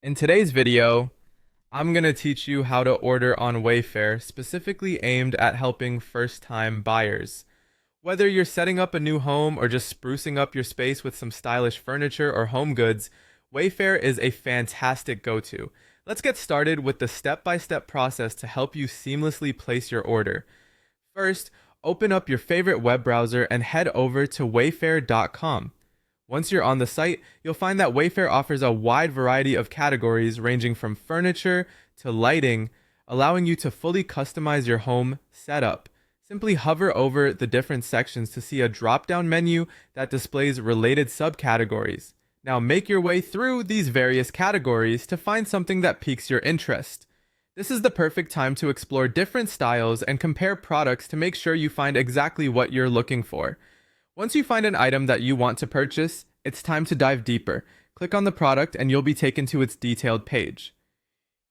In today's video, I'm going to teach you how to order on Wayfair, specifically aimed at helping first-time buyers. Whether you're setting up a new home or just sprucing up your space with some stylish furniture or home goods, Wayfair is a fantastic go-to. Let's get started with the step-by-step process to help you seamlessly place your order. First, open up your favorite web browser and head over to wayfair.com. Once you're on the site, you'll find that Wayfair offers a wide variety of categories ranging from furniture to lighting, allowing you to fully customize your home setup. Simply hover over the different sections to see a drop-down menu that displays related subcategories. Now make your way through these various categories to find something that piques your interest. This is the perfect time to explore different styles and compare products to make sure you find exactly what you're looking for. Once you find an item that you want to purchase, it's time to dive deeper. Click on the product and you'll be taken to its detailed page.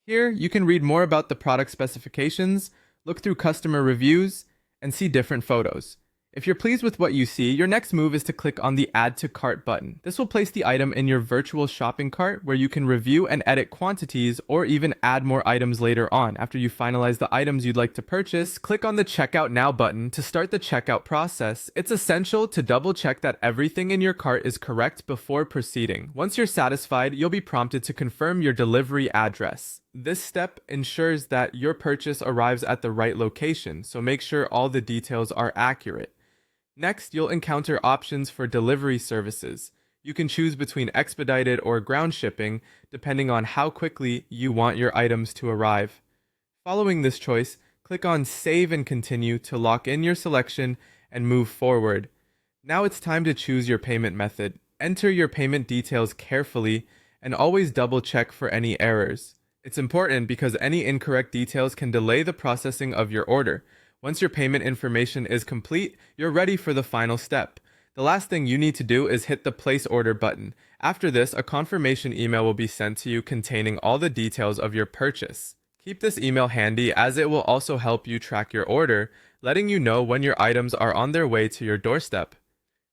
Here, you can read more about the product specifications, look through customer reviews, and see different photos. If you're pleased with what you see, your next move is to click on the Add to Cart button. This will place the item in your virtual shopping cart where you can review and edit quantities or even add more items later on. After you finalize the items you'd like to purchase, click on the Checkout Now button to start the checkout process. It's essential to double check that everything in your cart is correct before proceeding. Once you're satisfied, you'll be prompted to confirm your delivery address. This step ensures that your purchase arrives at the right location, so make sure all the details are accurate. Next, you'll encounter options for delivery services. You can choose between expedited or ground shipping, depending on how quickly you want your items to arrive. Following this choice, click on Save and Continue to lock in your selection and move forward. Now it's time to choose your payment method. Enter your payment details carefully and always double check for any errors. It's important because any incorrect details can delay the processing of your order. Once your payment information is complete, you're ready for the final step. The last thing you need to do is hit the Place Order button. After this, a confirmation email will be sent to you containing all the details of your purchase. Keep this email handy as it will also help you track your order, letting you know when your items are on their way to your doorstep.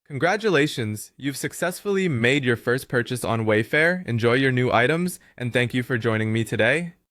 Congratulations! You've successfully made your first purchase on Wayfair. Enjoy your new items, and thank you for joining me today.